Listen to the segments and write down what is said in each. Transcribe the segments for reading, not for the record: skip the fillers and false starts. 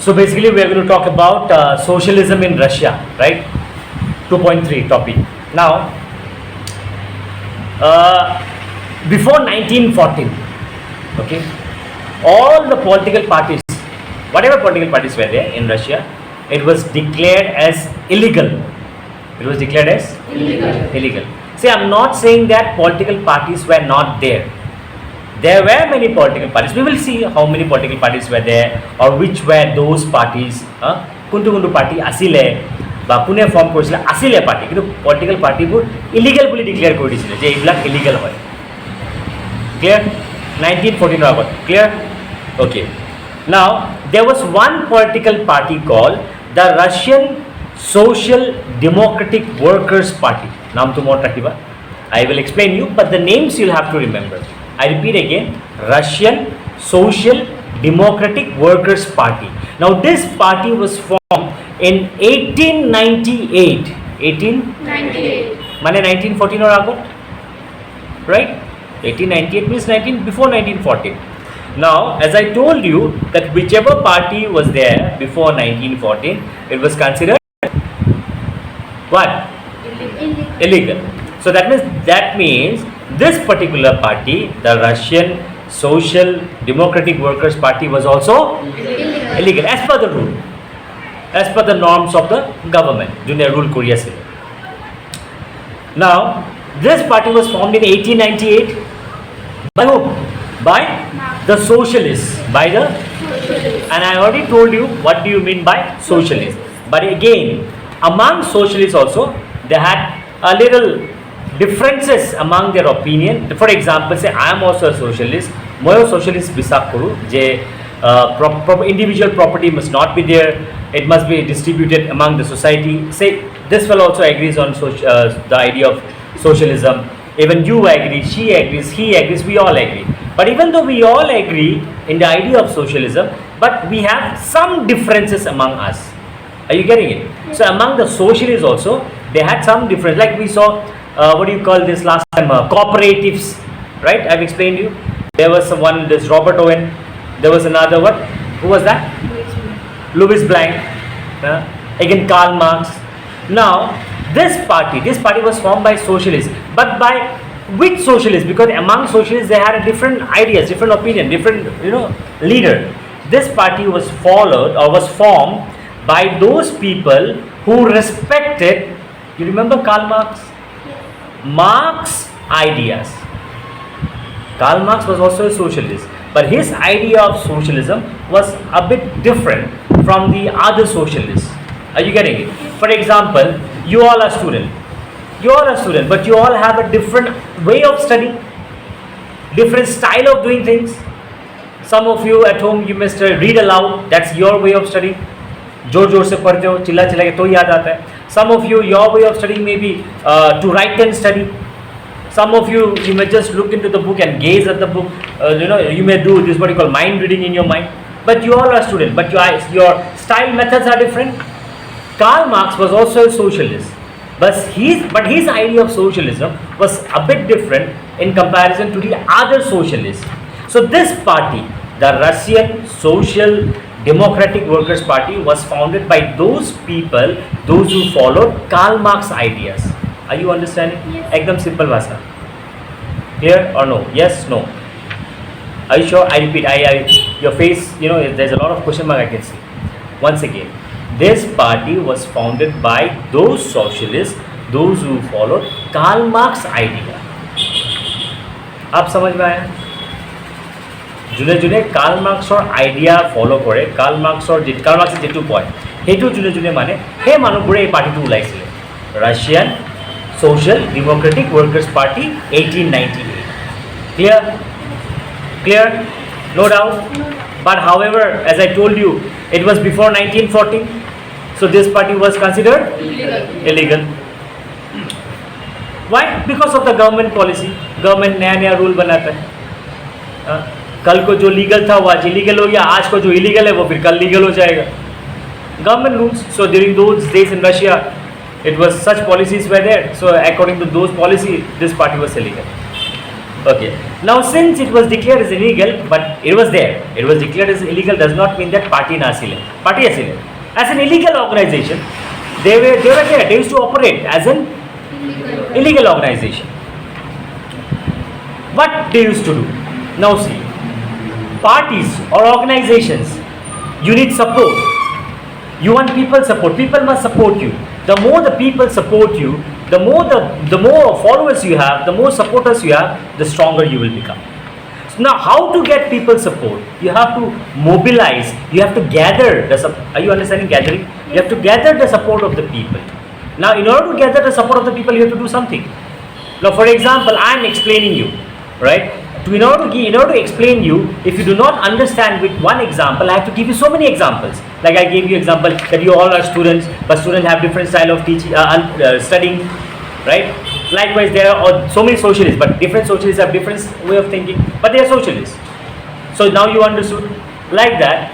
So basically we are going to talk about socialism in Russia, right? 2.3 topic. Now, before 1914, okay, all the political parties, whatever political parties were there in Russia, it was declared as illegal. It was declared as illegal. See, I'm not saying that political parties were not there. There were many political parties. We will see how many political parties were there or which were those parties. কোনটো কোনটো party আসিলে বা কোনে form কৰিছিল আসিলে party, কিন্তু political পার্টিবোৰ illegal বুলি declare কৰি দিছিলে যে এইবিলাক ইলিগেল হয়। ক্লিয়ার? 1914 আগত clear? Okay. Now there was one political party called the Russian Social Democratic Workers Party. নামটো মনত ৰাখিবা। I will explain you, but the names you'll have to remember. I repeat again, Russian Social Democratic Workers Party. Now this party was formed in 1898. 1898. মানে 1914 or আগত, right? 1898 means before 1914. Now, as I told you that whichever party was there before 1914, it was considered what? Illegal. So that means this particular party, the Russian Social Democratic Workers Party, was also illegal as per the rule, as per the norms of the government. Junior rule Korea. Now, this party was formed in 1898 by whom? By the socialists. By the and I already told you what do you mean by socialist. But again, among socialists also, they had a little differences among their opinion. For example, say I am also a socialist. Moi socialist বিশ্বাস কৰো যে individual property must not be there. It must be distributed among the society. Say this fellow also agrees on the idea of socialism. Even you agree, she agrees, he agrees, we all agree. But even though we all agree in the idea of socialism, but we have some differences among us. Are you getting it? So among the socialists also, they had some difference. Like we saw, what do you call this last time? Cooperatives, right? I've explained you. There was one, this Robert Owen. There was another, what? Who was that? Louis Blanc. Again, Karl Marx. Now, this party was formed by socialists. But by which socialists? Because among socialists, they had a different ideas, different opinion, different, leader. This party was followed or was formed by those people who respected, you remember Karl Marx? Marx's ideas. Karl Marx was also a socialist, but his idea of socialism was a bit different from the other socialists. Are you getting it? For example, you all are student, but you all have a different way of studying, different style of doing things. Some of you at home, you must read aloud. That's your way of studying. जोर जोर से पढ़ते हो, चिल्ला चिल्ला के तो याद आता है. Some of you, your way of studying may be to write and study. Some of you, you may just look into the book and gaze at the book. You may do this what you call mind reading in your mind. But you all are students, but your style methods are different. Karl Marx was also a socialist, but his idea of socialism was a bit different in comparison to the other socialists. So this party, the Russian Social Democratic Workers Party, was founded by those people, those who followed Karl Marx ideas. Are you understanding? Yes. Ekdam simple bhasha. Clear or no? Yes, no. Are you sure? I repeat, your face, there's a lot of question mark I can see. Once again, this party was founded by those socialists, those who followed Karl Marx idea. आप समझ में आया? যোনে যোনে curl মার্ক্সৰ idea follow কৰে, curl মার্ক্সৰ যেটো point সেইটো যোনে মানে সেই মানুহবোৰে এই পাৰ্টিটো ওলাইছিলে, Russian social democratic workers party 1898. Clear? No doubt. But however, as I told you, it was before 1914, so this party was considered illegal. Why? Because of the government policy. Government नया rule बनाता है. कल को जो legal था वो आज illegal हो गया, आज को जो इलीगल है वो फिर कल लीगल हो जाएगा. Government rules. So during those days in Russia, it was such policies were there. So according to those policies, this party was illegal. Okay. Now, since it was declared as illegal, but it was there, it was declared as illegal does not mean that party nasile. Party asile. As an illegal organization, they were there. They used to operate as an illegal organization. What they used to do? Now see, parties or organizations, you need support. You want people support. People must support you. The more the people support you, the more followers you have, the more supporters you have, the stronger you will become. So now, how to get people support? You have to mobilize. You have to gather the. Are you understanding gathering? You have to gather the support of the people. Now, in order to gather the support of the people, you have to do something. Now, for example, I am explaining you, right? In order to explain you, if you do not understand with one example, I have to give you so many examples. Like I gave you example that you all are students, but students have different style of teaching, studying, right? Likewise, there are so many socialists, but different socialists have different way of thinking, but they are socialists. So now you understood. Like that,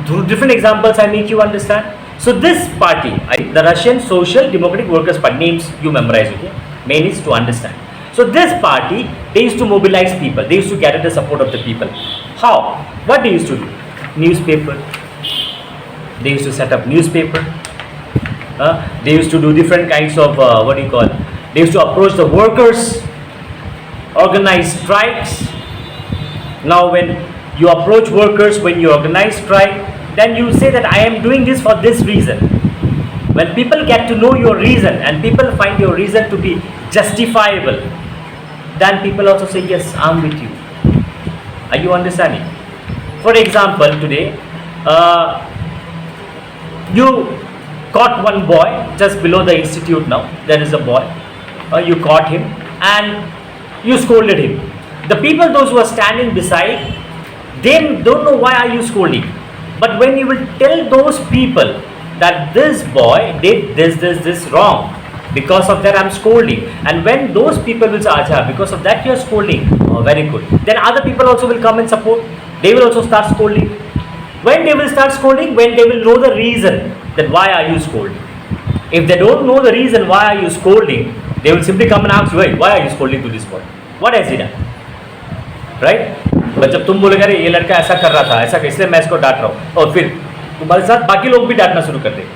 through different examples, I make you understand. So this party, the Russian Social Democratic Workers' Party, names you memorize, okay? Main is to understand. So this party, they used to mobilize people. They used to gather the support of the people. How? What they used to do? Newspaper. They used to set up newspaper. They used to do different kinds of, they used to approach the workers, organize strikes. Now when you approach workers, when you organize strike, then you say that I am doing this for this reason. When people get to know your reason and people find your reason to be justifiable, then people also say, yes, I'm with you. Are you understanding? For example, today, you caught one boy just below the institute now. There is a boy. You caught him and you scolded him. The people, those who are standing beside, they don't know why are you scolding. But when you will tell those people that this boy did this wrong, because of that I'm scolding, and when those people will say, Acha, because of that you are scolding, oh, very good, then other people also will come and support. They will also start scolding. When they will start scolding? When they will know the reason that why are you scolding. If they don't know the reason why are you scolding, they will simply come and ask you, hey, why are you scolding to this boy? What has he done? Right? But जब तुम बोलेगा रे ये लड़का ऐसा कर रहा था, ऐसा इसलिए मैं इसको डांट रहा हूँ, और फिर तुम्हारे साथ बाकी लोग भी डांटना शुरू कर देंगे.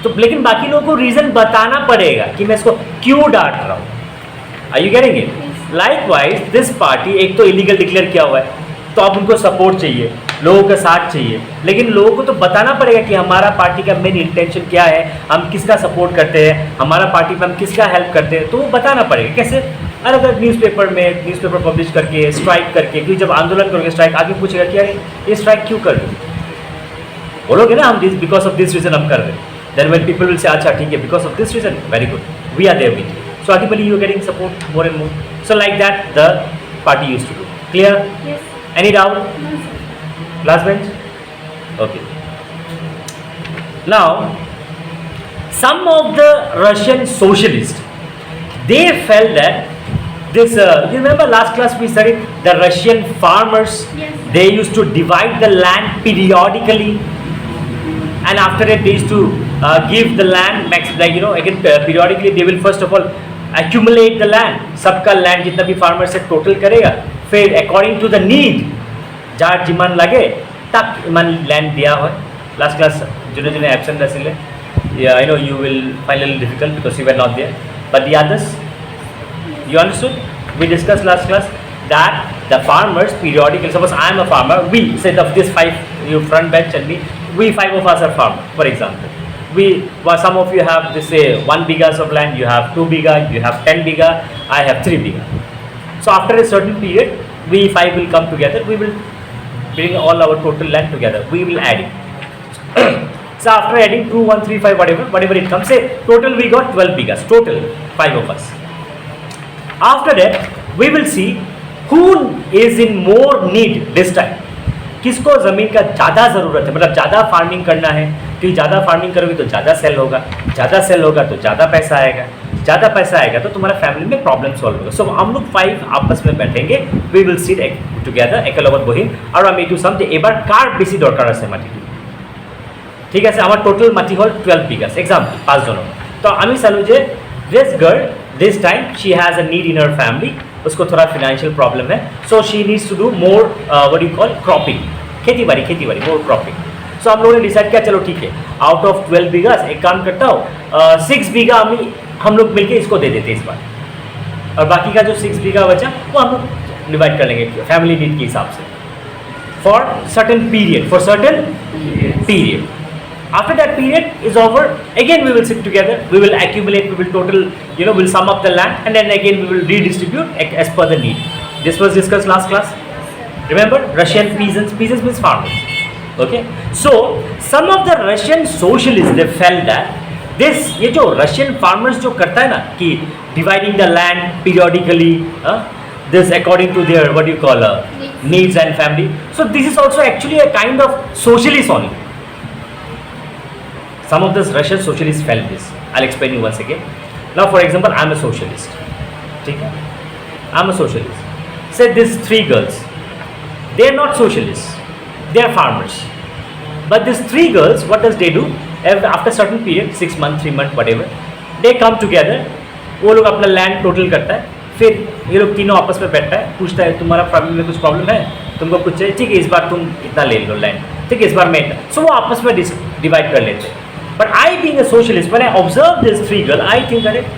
तो लेकिन बाकी लोगों को रीजन बताना पड़ेगा कि मैं इसको क्यों डांट रहा हूँ. Are you getting it? Likewise, this party एक तो इलीगल डिक्लेयर किया हुआ है, तो अब उनको सपोर्ट चाहिए, लोगों का साथ चाहिए, लेकिन लोगों को तो बताना पड़ेगा कि हमारा पार्टी का मेन इंटेंशन क्या है, हम किसका सपोर्ट करते हैं, हमारा पार्टी में हम किसका हेल्प करते हैं, तो वो बताना पड़ेगा. कैसे? अगर न्यूज़पेपर पब्लिश करके, स्ट्राइक करके, क्योंकि जब आंदोलन करोगे स्ट्राइक, आगे पूछेगा कि अरे ये स्ट्राइक क्यों कर रहे हो, बोलोगे ना हम बिकॉज ऑफ दिस रीजन हम कर रहे हैं. Then when people will say, अच्छा ठीक है, because of this reason, very good, we are there with you. So ultimately you are getting support more and more. So like that the party used to do. Clear? Yes. Any doubt? No, sir. Last bench? Okay. Now, some of the Russian socialists, they felt that this, you remember last class we studied the Russian farmers, Yes. they used to divide the land periodically, and after that they used to give the land, again periodically they will first of all accumulate the land, सबका land जितना भी farmer से total करेगा, फिर according to the need, jar जिमान लगे तक इमान land दिया हो. Last class जिन्हें absent रसीले, yeah, I know you will find a little difficult because you were not there, but the others, you understood? We discussed last class that the farmers periodically, suppose I am a farmer, we said of this 5, you front bench and me, we 5 of us are farmers, for example. Some of you have this say 1 bighas of land, you have 2 bighas, you have 10 bighas, I have 3 bighas. So after a certain period, we 5 will come together, we will bring all our total land together, we will add it. So after adding 2, 1, 3, 5, whatever it comes, say total we got 12 bighas, total 5 of us. After that, we will see who is in more need this time. किसको ज़मीन का ज़्यादा ज़रूरत है, मतलब ज़्यादा farming करना है, क्योंकि ज़्यादा फार्मिंग करोगे तो ज़्यादा सेल होगा, ज़्यादा सेल होगा तो ज़्यादा पैसा आएगा, ज़्यादा पैसा आएगा तो तुम्हारा फैमिली में प्रॉब्लम सॉल्व होगा. सो हम लोग 5 आपस में बैठेंगे, वी विल सिट टुगेदर एकेलगत বহিম আৰু আমি এইটো চাম যে এবাৰ কাৰ বেছি দৰকাৰ আছে মাটিটো. ঠিক আছে, আমাৰ টোটাল মাটি হ'ল 12 বিঘাস, এক্সাম্পল 5 জনৰ. তো আমি চালোঁ যে this girl, this time she has a need in her family, उसको थोड़ा फाइनेंशियल प्रॉब्लम है, so she needs to do more what you call cropping, खेती बाड़ी मोर क्रॉपिंग. सो हम लोगों ने डिसाइड किया चलो ठीक है, आउट ऑफ 12 बीघास एक काम करता हूँ 6 बीघा हम लोग मिलके इसको दे देते इस बार, और बाकी का जो 6 बीघा बचा वो हम लोग डिवाइड कर लेंगे फैमिली नीड के हिसाब से for certain period. After that period is over, again we will sit together, we will accumulate, we will total, we'll sum up the land, and then again we will redistribute as per the need. This was discussed last class. Remember, Russian peasants means farmers. Okay, so some of the Russian socialists, they felt that ये जो Russian farmers जो करता है ना कि dividing the land periodically, this according to their what you call needs and family, so this is also actually a kind of socialist only. Some of the Russian socialists felt this. I'll explain you once again. Now, for example, I'm a socialist. Okay? I'm a socialist. Say these 3 girls. They are not socialists. They are farmers. But these 3 girls, what does they do? After certain period, 6 months, 3 months, whatever, they come together. वो लोग अपना land total करता है. फिर ये लोग तीनों आपस में बैठता है, पूछता है तुम्हारा फैमिली में कुछ प्रॉब्लम है, तुमको कुछ चाहिए, ठीक है इस बार तुम इतना ले लो लैंड, ठीक है इस बार मैं इतना. सो वो आपस में डिवाइड कर लेते हैं. But I, being a socialist, when I observe these 3 girls, I think that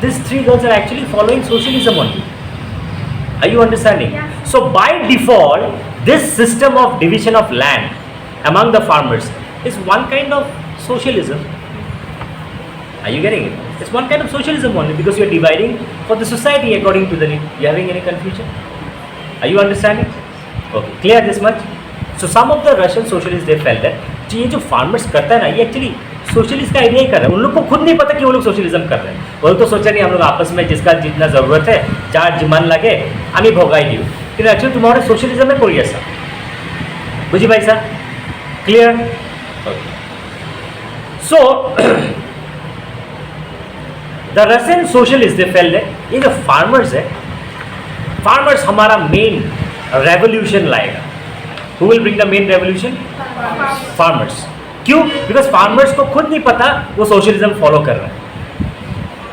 these 3 girls are actually following socialism only. Are you understanding? Yeah. So by default, this system of division of land among the farmers is one kind of socialism. Are you getting it? It's one kind of socialism only because you are dividing for the society according to the need. You having any confusion? Are you understanding? Okay, clear this much? So some of the Russian socialists, they felt that ये जो farmers करता है ना, ये actually socialist का idea ही कर रहे हैं. उन लोग को खुद नहीं पता कि वो लोग सोशलिज्म कर रहे हैं. वो तो सोचा नहीं हम लोग आपस में जिसका जितना ज़रूरत है 4 जिमान लगे আমি ভগাই দিও, কিন্তু एक्चुअली तुम्हारे सोशलिज्म में कोई ऐसा बुझी भाई साहब? Clear? So the Russian socialist they felt that ये जो फार्मर्स है, फार्मर्स हमारा मेन रेवोल्यूशन लाएगा. Who will bring the main revolution? Farmers. क्यों? बिकॉज फार्मर्स को खुद नहीं पता वो सोशलिज्म फॉलो कर रहे हैं.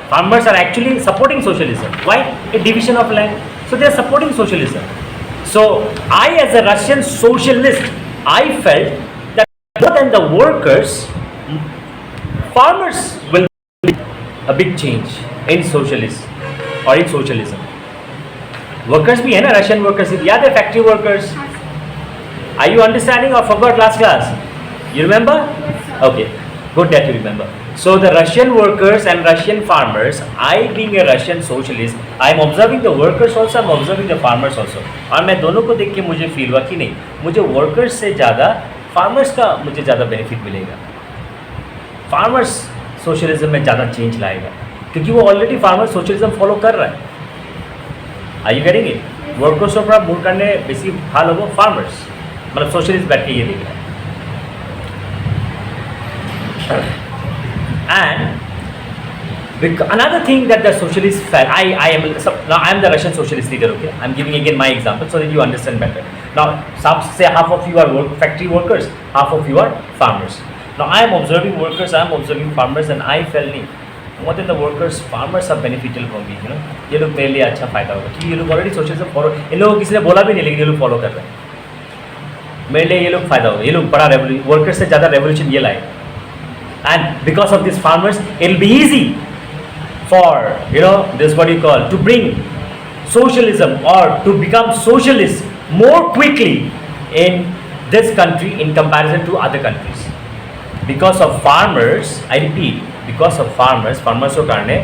Farmers are actually supporting socialism. Why? A division of land. So they are supporting socialism. So I as a Russian socialist, I felt that more than the workers, farmers will be a big change in socialist और in socialism. Workers भी है ना, Russian workers, याद है factory workers. Are you understanding और forgot last class? You remember? Yes, sir. Okay, good that you remember. So the Russian workers and Russian farmers, I being a Russian socialist, I am observing the workers also, I am observing the farmers also. और मैं दोनों को देख के मुझे feel हुआ कि नहीं, मुझे वर्कर्स से ज़्यादा फार्मर्स का मुझे ज़्यादा बेनिफिट मिलेगा. फार्मर्स सोशलिज्म में ज़्यादा चेंज लाएगा क्योंकि वो ऑलरेडी फार्मर्स सोशलिज्म फॉलो कर रहा है. Are you getting it? Workers पर मूव करने बेसिक हाल हो फार्मर्स, मतलब सोशलिस्ट बैठ के ये देख रहा है. And another thing that the socialists felt, I am the Russian socialist leader. Okay, I am giving again my example so that you understand better. Now, some say half of you are factory workers, half of you are farmers. Now, I am observing workers, I am observing farmers, and I felt more than the workers, farmers are beneficial for me. ये लोग मेरे लिए अच्छा फायदा होगा क्योंकि ये लोग ऑलरेडी सोशलिज्म फॉलो, इन लोगों को किसी ने बोला भी नहीं लेकिन ये लोग फॉलो कर रहे हैं. मेरे लिए ये लोग फायदा होगा, ये लोग बड़ा रेवोल्यूशन, वर्कर्स से ज़्यादा रेवोल्यूशन ये लाएगा. And because of these farmers, it will be easy for this what you call to bring socialism or to become socialist more quickly in this country in comparison to other countries. Because of farmers, I repeat, because of farmers को करने,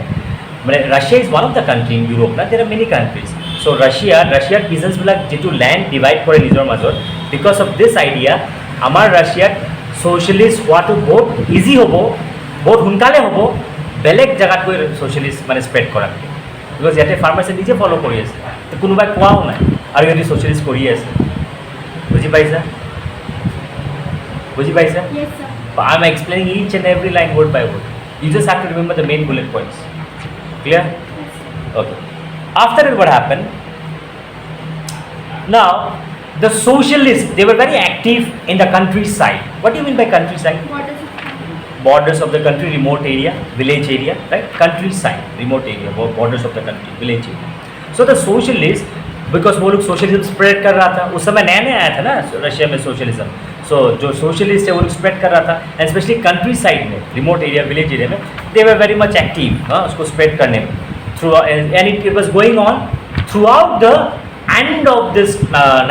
Russia is one of the country in Europe. There are many countries. So Russia peasantsবিলাক যেটো land divide কৰে নিজৰ মাজত. Because of this idea, আমাৰ ৰাছিয়াত socialist হোৱাটো বহুত ইজি হ'ব, বহুত সোনকালে হ'ব বেলেগ জেগাত গৈ সোশ্যালিষ্ট মানে স্প্ৰেড কৰাতকৈ. বিকজ ইয়াতে ফাৰ্মাৰ্ছে নিজে ফ'ল' কৰি আছে, কোনোবাই কোৱাও নাই আৰু ইহঁতি সোশ্যালিষ্ট কৰি আছে. বুজি পাইছা? বুজি পাইছা? Yes, sir. I am explaining each and every line word by word. You just have to remember the main bullet points. Clear? Yes, sir. Okay. After it, what happened? Now, the socialists, they were very active in the countryside. What do you mean by countryside? What is it? Borders of the country, remote area, village area, right? Countryside, remote area, borders of the country, village area. So the socialist, because वो लोग socialism spread कर रहा था, उस समय नया नया आया था ना रशिया में सोशलिज्म. सो जो सोशलिस्ट है वो लोग स्प्रेड कर रहा था, एंड स्पेशली कंट्री साइड में, रिमोट एरिया, विलेज एरिया में, दे वर वेरी मच एक्टिव उसको स्प्रेड करने में through, and it was going on through out the end of this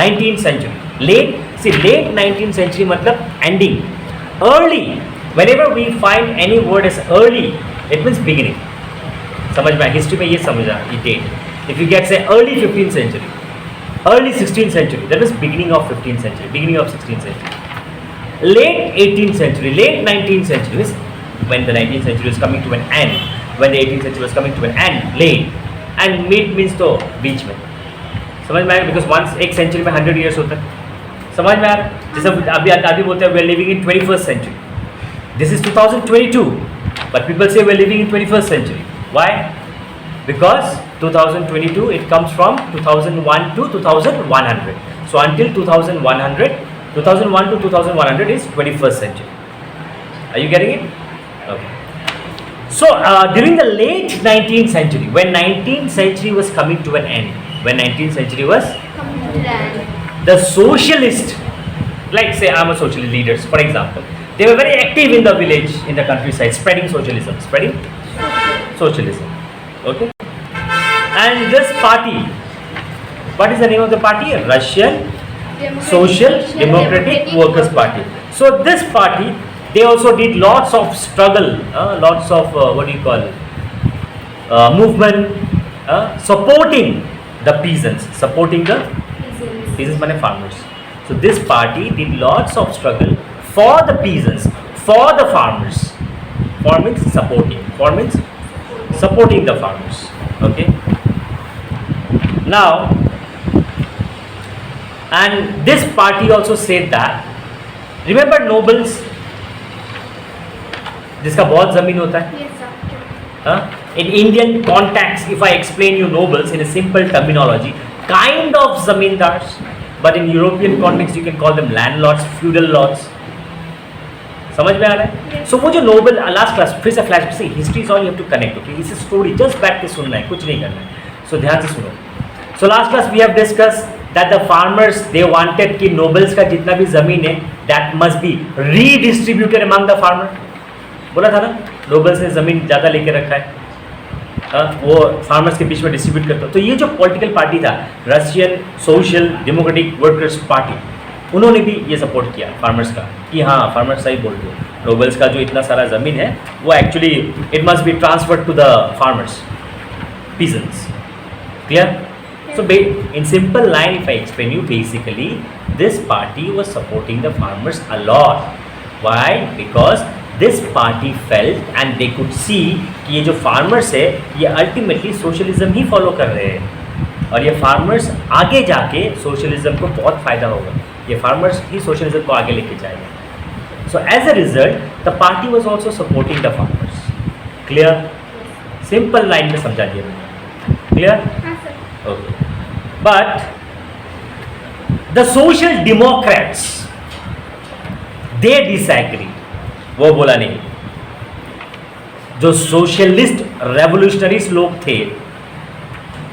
19th century. Late 19th century मतलब ending. Early, whenever we find any word as early, it means beginning. समझ में, history में ये समझा ये date. If you get से early 15th century, early 16th century, that is beginning of 15th century, beginning of 16th century. Late 18th century, late 19th century is when the 19th century is coming to an end, when the 18th century was coming to an end. Late, and mid means तो बीच में. समझ में आया, because once एक century में 100 years होता है. समझ में आ रहा है, जैसे अभी बोलते हैं we are living in 21st century. This is 2022, but people say we are living in 21st century. Why? Because 2022 it comes from 2001 to 2100. So until 2100, 2001 to 2100 is 21st century. Are you getting it? Okay. So during the late 19th century, when 19th century was coming to an end, when 19th century was, the socialist, like say I'm a socialist leaders, for example, they were very active in the village, in the countryside, spreading socialism. Okay. And this party, what is the name of the party? Russian Social Democratic Workers Party. So this party, they also did lots of struggle, lots of what do you call movement, supporting the peasants, supporting the peasants mean farmers. So this party did lots of struggle for the peasants, for the farmers. For means supporting, for means supporting the farmers. Okay. Now, and this party also said that, remember nobles, जिसका बहुत जमीन होता है. In Indian context, if I explain you nobles in a simple terminology, kind of zamindars, but in European context you can call them landlords, feudal lords. समझ में आ रहा है? So वो जो noble, last class फिर से flash से history is all you have to connect. Okay, इस story just बैठ के सुनना है, कुछ नहीं करना है. So ध्यान से सुनो. So last class we have discussed that the farmers, they wanted कि nobles का जितना भी जमीन है that must be redistributed among the farmer. बोला था ना, nobles ने जमीन ज़्यादा लेके रखा है, वो फार्मर्स के बीच में डिस्ट्रीब्यूट करता. तो ये जो पॉलिटिकल पार्टी था, Russian social democratic workers party, उन्होंने भी ये सपोर्ट किया फार्मर्स का कि हाँ फार्मर्स सही बोल रहे हो, नोबल्स का जो इतना सारा ज़मीन है वो actually it must be transferred to the farmers, peasants. Clear? So in simple line if I explain you, basically this party was supporting the farmers a lot. Why? Because this party felt and they could see कि ये जो farmers है ये ultimately socialism ही follow कर रहे हैं, और ये फार्मर्स आगे जाके सोशलिज्म को बहुत फ़ायदा होगा, ये फार्मर्स ही सोशलिज्म को आगे लेके जाएगा. So as a result the party was also supporting the farmers. Clear? Simple line में समझा दिया मैंने. Clear? Okay. But the social democrats they disagree. वो बोला नहीं. जो सोशलिस्ट रेवोल्यूशनरीज लोग थे,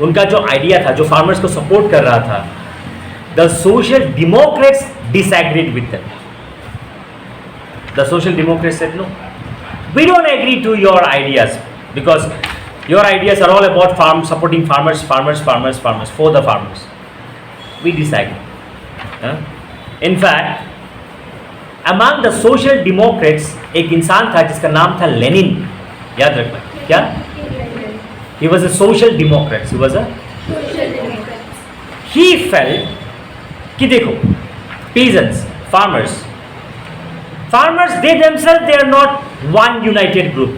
उनका जो आइडिया था, जो फार्मर्स को सपोर्ट कर रहा था, the social democrats disagreed with them. The social democrats said no, we don't agree to your ideas because your ideas are all about farm, supporting farmers, farmers, farmers, farmers, for the farmers. We disagree. In fact among the social democrats एक इंसान था जिसका नाम था Lenin. याद रखना. क्या? He was a social Democrat. He was a he felt कि देखो peasants, farmers, they themselves, they are not one united group.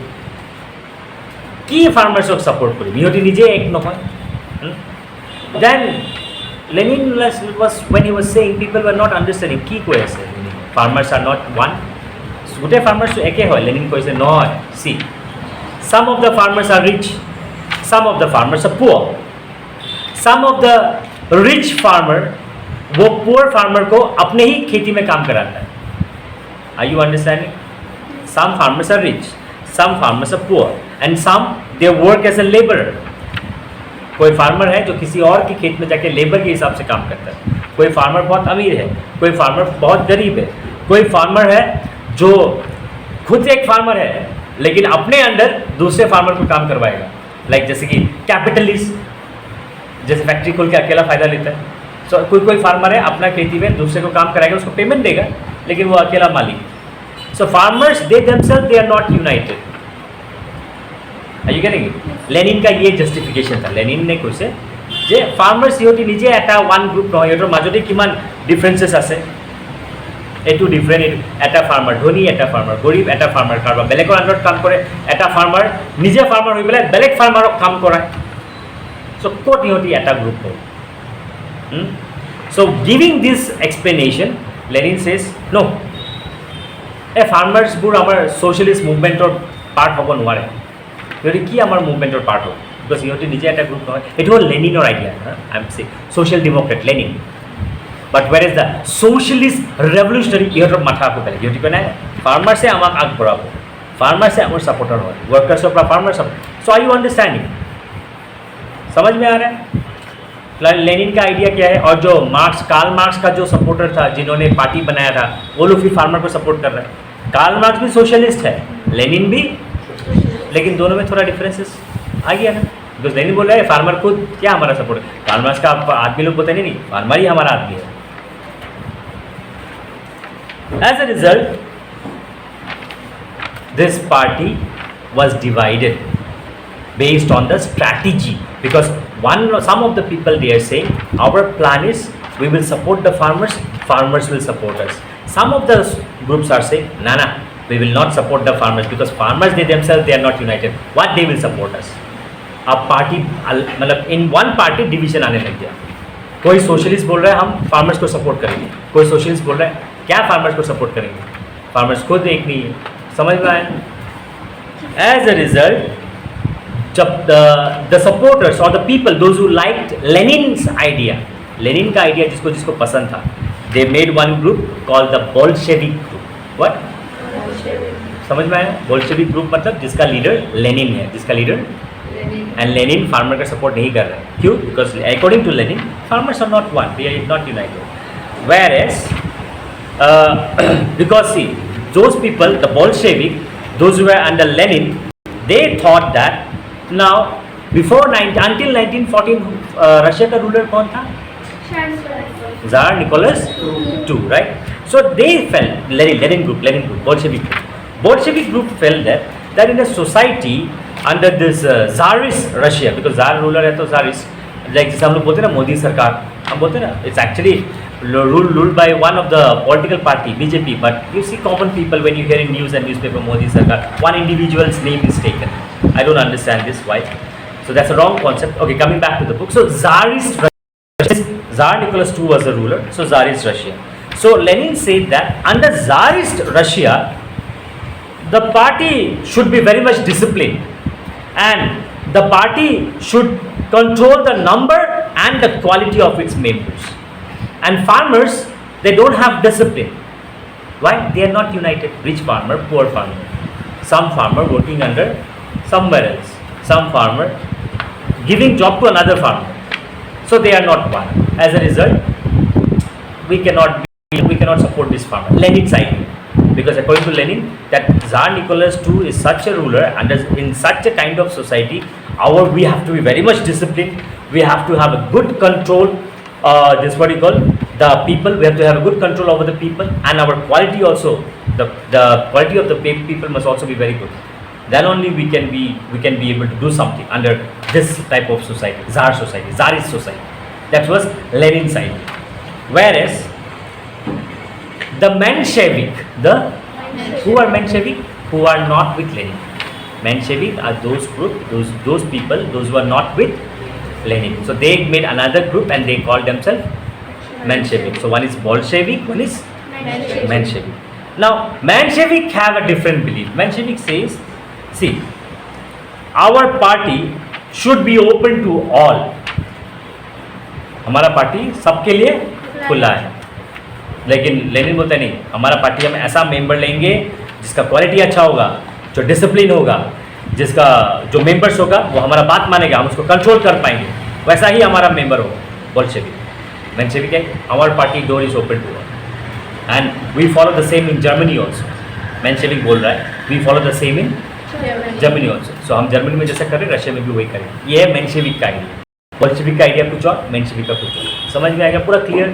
কি farmers of support করে বিহটি নিজে এক নহয়. Then Lenin was when he was saying, people were not understanding কি কৈ আছে. Farmers are not one. গোটেই farmers একে হয়. Lenin কৈছে নহয়. See, some of the farmers are rich, some of the farmers are poor. Some of the rich farmer वो poor farmer को अपने ही खेती में काम कराता है. Are you understanding? Some farmers are rich, some farmers are poor, and some they work as a laborer. कोई farmer है जो किसी और के खेत में जाके लेबर के हिसाब से काम करता है, कोई फार्मर बहुत अमीर है, कोई फार्मर बहुत गरीब है, कोई फार्मर है जो खुद एक फार्मर है लेकिन अपने अंडर दूसरे फार्मर को काम करवाएगा, लाइक जैसे कि कैपिटलिस्ट, जैसे फैक्ट्री खोल के अकेला फ़ायदा लेता है। सो कोई फार्मर है अपना खेती में दूसरे को काम कराएगा, उसको पेमेंट देगा, लेकिन वो अकेला मालिक। So farmers they themselves they are not united. Are you getting it? Lenin का ये जस्टिफिकेशन था। लेनिन ने কৈছে যে ফাৰ্মাৰ্ছ সিহঁতি নিজে এটা ওৱান গ্ৰুপ নহয়, সিহঁতৰ মাজতে কিমান ডিফাৰেঞ্চেছ আছে, এইটো ডিফাৰেণ্ট, এটা ফাৰ্মাৰ ধনী, এটা ফাৰ্মাৰ গৰীব, এটা ফাৰ্মাৰ কাৰোবাৰ বেলেগৰ আণ্ডাৰত কাম কৰে, এটা ফাৰ্মাৰ নিজে ফাৰ্মাৰ হৈ পেলাই বেলেগ ফাৰ্মাৰক কাম কৰায়। চ' ক'ত সিহঁতি এটা গ্ৰুপ হ'ল? চ' গিভিং দিছ এক্সপ্লেনেশ্যন লেনিন ছেজ ন' এই ফাৰ্মাৰ্ছবোৰ আমাৰ ছ'চিয়েলিষ্ট মুভমেণ্টৰ পাৰ্ট হ'ব নোৱাৰে। সিহঁতি কি আমাৰ মুভমেণ্টৰ পাৰ্ট হ'ব? বিকজ সিহঁতি নিজে এটা গ্ৰুপ নহয়। এইটো হ'ল লেনিনৰ আইডিয়া। আই এম চে social democrat Lenin. But where is the socialist revolutionary, ইহঁতৰ মাথা আকৌ বেলেগ। সিহঁতি কয় নাই ফাৰ্মাৰ্ছে আমাক আগবঢ়াব, फार्मर्स है और सपोर्टर हो, workers of farmer support. So are you understanding? समझ में आ रहा है लेनिन का आइडिया क्या है? और जो कार्ल मार्क्स का जो सपोर्टर था, जिन्होंने पार्टी बनाया था, वो लोग भी फार्मर को सपोर्ट कर रहे हैं। कार्ल मार्क्स भी सोशलिस्ट है, लेनिन भी, लेकिन दोनों में थोड़ा डिफरेंसेस आ गया ना। बिकॉज लेनिन बोल रहा है फार्मर खुद क्या हमारा सपोर्ट है, कार्ल मार्क्स का आदमी लोग बोलते नहीं, फार्मर ही हमारा आदमी है। As a result this party was divided based on the strategy, because some of the people they are saying our plan is we will support the farmers, farmers will support us. Some of the groups are saying nah, we will not support the farmers because farmers they themselves they are not united, what they will support us. अब party मतलब in one party division आने लग गया। कोई socialist बोल रहा है हम फार्मर्स को सपोर्ट करेंगे, कोई सोशलिस्ट बोल रहा है क्या फार्मर्स को सपोर्ट करेंगे, फार्मर्स खुद एक नहीं है। समझ में आए? एज अ रिजल्ट जब द सपोर्टर्स और the people those who liked लेनिन्स idea, Lenin का आइडिया जिसको जिसको पसंद था, they made one group called the Bolshevik group. What? समझ में आया? बोल्शेविक ग्रुप मतलब जिसका लीडर लेनिन है, जिसका लीडर एंड लेनिन फार्मर का सपोर्ट नहीं कर रहे हैं। क्यों? Because according to Lenin farmers are not one, they are not united. Whereas because see those people, the Bolshevik, those who were under Lenin, they thought that now until 1914 Russia का ruler कौन था? Tsar Nicholas II, right? So they felt Lenin group, Bolshevik group felt that in a society under this Tsarist Russia, because Tsar ruler है तो Tsarist, like जैसे हम लोग बोलते हैं ना मोदी सरकार, हम बोलते हैं ना, it's actually ruled by one of the political party BJP, but you see common people when you hear in news and newspaper Modi Sarkar, one individual's name is taken. I don't understand this why. So that's a wrong concept. Okay, coming back to the book. So Tsarist Russia, Tsar Nicholas II was the ruler, so Tsarist Russia. So Lenin said that under Tsarist Russia the party should be very much disciplined and the party should control the number and the quality of its members. And farmers, they don't have discipline. Why? They are not united. Rich farmer, poor farmer. Some farmer working under somewhere else. Some farmer giving job to another farmer. So they are not one. As a result, we cannot support this farmer. Lenin's idea. Because according to Lenin, that Tsar Nicholas II is such a ruler and in such a kind of society, we have to be very much disciplined. We have to have a good control. This what you call the people, we have to have a good control over the people, and our quality also, the quality of the people must also be very good. Then only we can be able to do something under this type of society, Tsarist society. That was Lenin's idea. Whereas the Menshevik, who are Menshevik? Who are not with Lenin. Menshevik are those people, those who are not with Lenin. So they made another group and they called themselves Menshevik. So one is Bolshevik, one is Menshevik. Now Menshevik have a different belief. Menshevik says, see, our party should be open to all. हमारा party सबके लिए खुला है। लेकिन Lenin बोलते नहीं, हमारा party हम ऐसा मेंबर लेंगे जिसका क्वालिटी अच्छा होगा, जो डिसिप्लिन होगा, जिसका जो मेंबर्स होगा वो हमारा बात मानेगा, हम उसको कंट्रोल कर पाएंगे। वैसा ही हमारा मेंबर हो बोल्शेविक मेंशेविक है. Our party door is open to all. And we follow the same in Germany also. Menshevik बोल रहा है, we follow the same in Germany also. So हम जर्मनी में जैसा कर रहे हैं रशिया में भी वही करेंगे. ये है मेंशेविक का आइडिया. बोल्शेविक का आइडिया कुछ और, मेंशेविक का कुछ और. समझ में आएगा पूरा clear?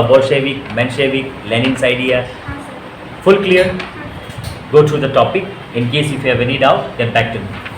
Bolshevik, Menshevik, लेनिन्स idea full clear. Go through the topic. In case if you have any doubt, get back to me.